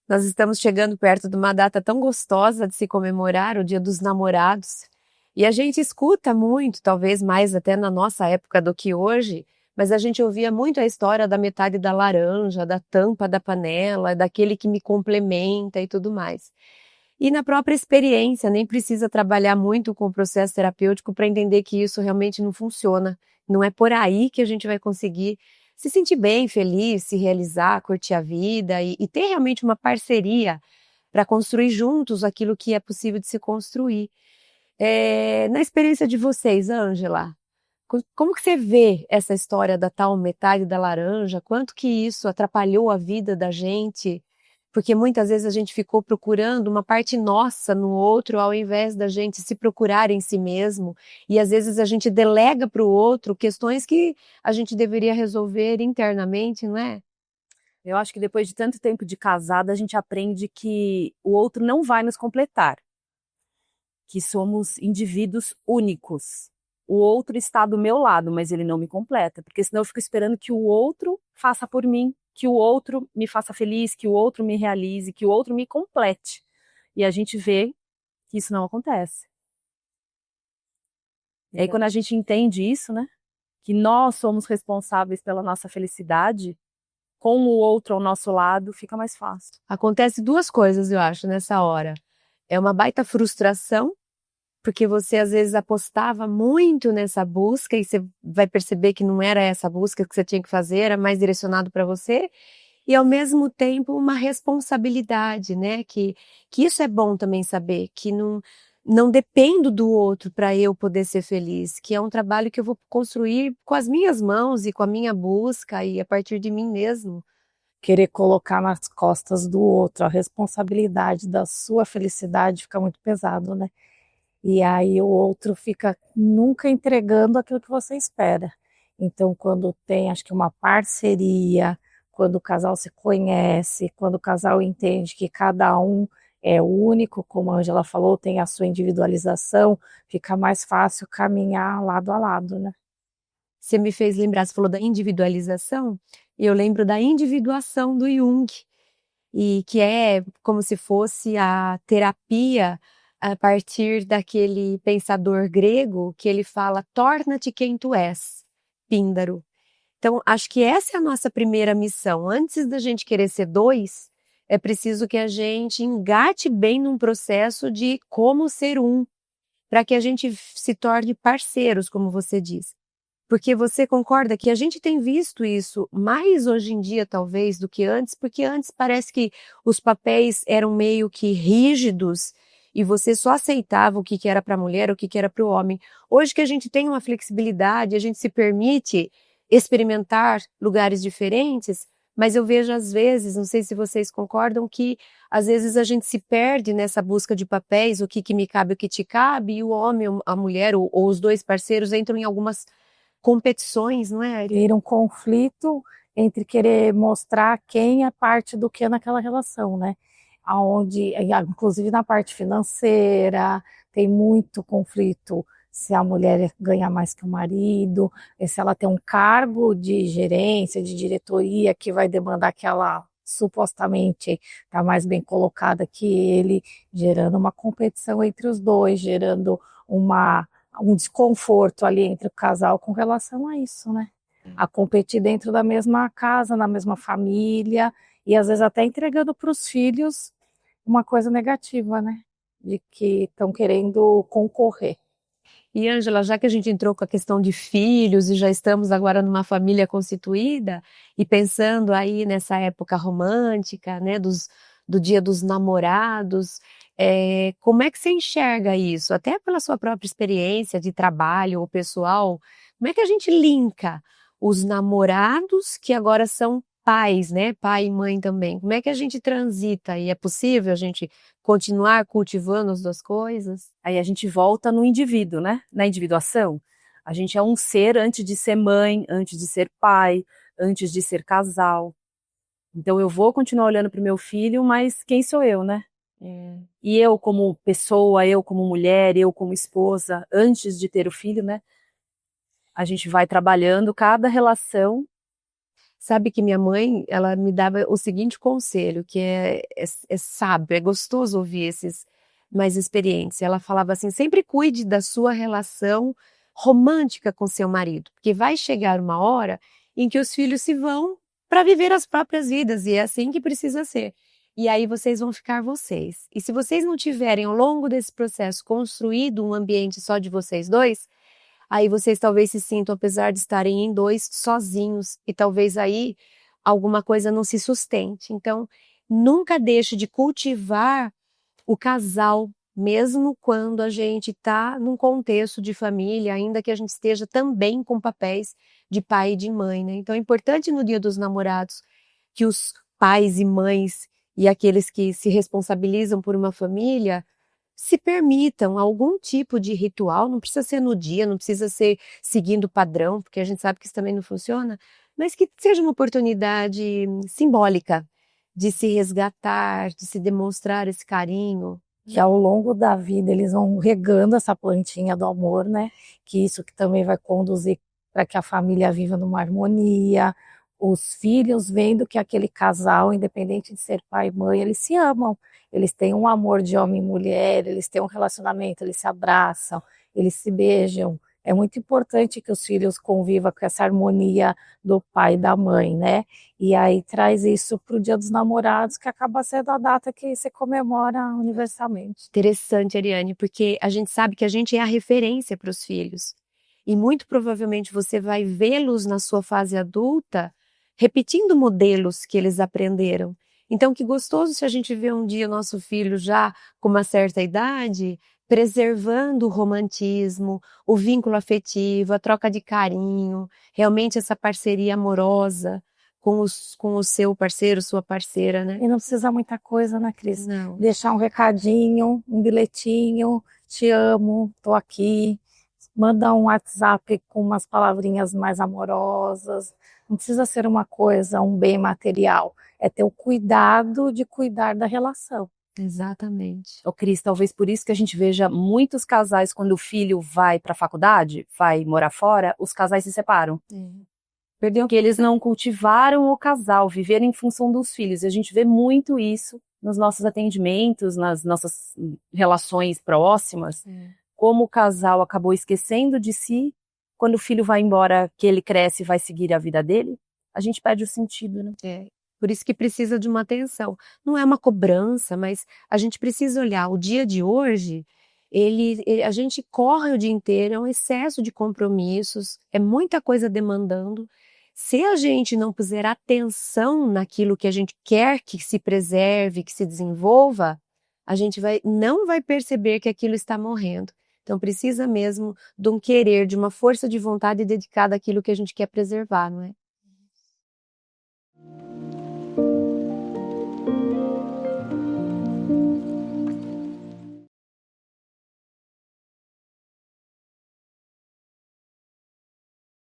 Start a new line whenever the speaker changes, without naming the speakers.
Nós estamos chegando perto de uma data tão gostosa de se comemorar, o Dia dos Namorados. E a gente escuta muito, talvez mais até na nossa época do que hoje, mas a gente ouvia muito a história da metade da laranja, da tampa da panela, daquele que me complementa e tudo mais. E na própria experiência, nem precisa trabalhar muito com o processo terapêutico para entender que isso realmente não funciona. Não é por aí que a gente vai conseguir se sentir bem, feliz, se realizar, curtir a vida e ter realmente uma parceria para construir juntos aquilo que é possível de se construir. Na experiência de vocês, Ângela, como que você vê essa história da tal metade da laranja? Quanto que isso atrapalhou a vida da gente? Porque muitas vezes a gente ficou procurando uma parte nossa no outro, ao invés da gente se procurar em si mesmo. E às vezes a gente delega para o outro questões que a gente deveria resolver internamente, não é?
Eu acho que depois de tanto tempo de casada, a gente aprende que o outro não vai nos completar, que somos indivíduos únicos. O outro está do meu lado, mas ele não me completa, porque senão eu fico esperando que o outro faça por mim, que o outro me faça feliz, que o outro me realize, que o outro me complete. E a gente vê que isso não acontece. E aí quando a gente entende isso, né, que nós somos responsáveis pela nossa felicidade, com o outro ao nosso lado, fica mais fácil.
Acontece duas coisas, eu acho, nessa hora. É uma baita frustração, porque você às vezes apostava muito nessa busca e você vai perceber que não era essa busca que você tinha que fazer, era mais direcionado para você, e ao mesmo tempo uma responsabilidade, né? Que isso é bom também saber, que não dependo do outro para eu poder ser feliz, que é um trabalho que eu vou construir com as minhas mãos e com a minha busca e a partir de mim mesmo.
Querer colocar nas costas do outro a responsabilidade da sua felicidade fica muito pesado, né? E aí o outro fica nunca entregando aquilo que você espera. Então, quando tem, acho que uma parceria, quando o casal se conhece, quando o casal entende que cada um é único, como a Angela falou, tem a sua individualização, fica mais fácil caminhar lado a lado, né?
Você me fez lembrar, você falou da individualização, e eu lembro da individuação do Jung, e que é como se fosse a terapia a partir daquele pensador grego que ele fala: torna-te quem tu és, Píndaro. Então, acho que essa é a nossa primeira missão. Antes da gente querer ser dois, é preciso que a gente engate bem num processo de como ser um, para que a gente se torne parceiros, como você diz. Porque você concorda que a gente tem visto isso mais hoje em dia, talvez, do que antes, porque antes parece que os papéis eram meio que rígidos e você só aceitava o que era para a mulher, o que era para o homem. Hoje que a gente tem uma flexibilidade, a gente se permite experimentar lugares diferentes, mas eu vejo às vezes, não sei se vocês concordam, que às vezes a gente se perde nessa busca de papéis, o que me cabe, o que te cabe, e o homem, a mulher ou os dois parceiros entram em algumas competições, não é?
Vira um conflito entre querer mostrar quem é parte do que naquela relação, né? Aonde, inclusive na parte financeira, tem muito conflito se a mulher ganha mais que o marido, se ela tem um cargo de gerência, de diretoria que vai demandar que ela supostamente está mais bem colocada que ele, gerando uma competição entre os dois, gerando um desconforto ali entre o casal com relação a isso, né? A competir dentro da mesma casa, na mesma família, e às vezes até entregando para os filhos uma coisa negativa, né? De que estão querendo concorrer.
E, Ângela, já que a gente entrou com a questão de filhos e já estamos agora numa família constituída e pensando aí nessa época romântica, né, do Dia dos Namorados, como é que você enxerga isso? Até pela sua própria experiência de trabalho ou pessoal, como é que a gente linka os namorados que agora são pais, né, pai e mãe também? Como é que a gente transita e é possível a gente continuar cultivando as duas coisas?
Aí a gente volta no indivíduo, né? Na individuação. A gente é um ser antes de ser mãe, antes de ser pai, antes de ser casal. Então eu vou continuar olhando para o meu filho, mas quem sou eu, né? E eu como pessoa, eu como mulher, eu como esposa, antes de ter o filho, né? A gente vai trabalhando cada relação.
Sabe que minha mãe, ela me dava o seguinte conselho, que é sábio, é gostoso ouvir esses mais experientes. Ela falava assim, sempre cuide da sua relação romântica com seu marido, porque vai chegar uma hora em que os filhos se vão para viver as próprias vidas, e é assim que precisa ser. E aí vocês vão ficar vocês. E se vocês não tiverem, ao longo desse processo, construído um ambiente só de vocês dois, aí vocês talvez se sintam, apesar de estarem em dois, sozinhos. E talvez aí alguma coisa não se sustente. Então, nunca deixe de cultivar o casal, mesmo quando a gente está num contexto de família, ainda que a gente esteja também com papéis de pai e de mãe, né? Então é importante no Dia dos Namorados que os pais e mães e aqueles que se responsabilizam por uma família se permitam algum tipo de ritual, não precisa ser no dia, não precisa ser seguindo o padrão, porque a gente sabe que isso também não funciona, mas que seja uma oportunidade simbólica de se resgatar, de se demonstrar esse carinho.
Que ao longo da vida eles vão regando essa plantinha do amor, né? Que isso que também vai conduzir para que a família viva numa harmonia, os filhos vendo que aquele casal, independente de ser pai e mãe, eles se amam, eles têm um amor de homem e mulher, eles têm um relacionamento, eles se abraçam, eles se beijam. É muito importante que os filhos convivam com essa harmonia do pai e da mãe, né? E aí traz isso para o Dia dos Namorados, que acaba sendo a data que se comemora universalmente.
Interessante, Ariane, porque a gente sabe que a gente é a referência para os filhos. E muito provavelmente você vai vê-los na sua fase adulta repetindo modelos que eles aprenderam. Então, que gostoso se a gente vê um dia o nosso filho já com uma certa idade, preservando o romantismo, o vínculo afetivo, a troca de carinho, realmente essa parceria amorosa com o seu parceiro, sua parceira, né?
E não precisa muita coisa, né, Cris?
Não.
Deixar um recadinho, um bilhetinho, te amo, tô aqui. Manda um WhatsApp com umas palavrinhas mais amorosas. Não precisa ser uma coisa, um bem material. É ter o cuidado de cuidar da relação.
Exatamente.
Ô, Cris, talvez por isso que a gente veja muitos casais, quando o filho vai para a faculdade, vai morar fora, os casais se separam. Porque eles não cultivaram o casal, viveram em função dos filhos. E a gente vê muito isso nos nossos atendimentos, nas nossas relações próximas, como o casal acabou esquecendo de si. Quando o filho vai embora, que ele cresce e vai seguir a vida dele, a gente perde o sentido, né?
Por isso que precisa de uma atenção. Não é uma cobrança, mas a gente precisa olhar. O dia de hoje, a gente corre o dia inteiro, é um excesso de compromissos, é muita coisa demandando. Se a gente não puser atenção naquilo que a gente quer que se preserve, que se desenvolva, a gente não vai perceber que aquilo está morrendo. Então precisa mesmo de um querer, de uma força de vontade dedicada àquilo que a gente quer preservar, não é?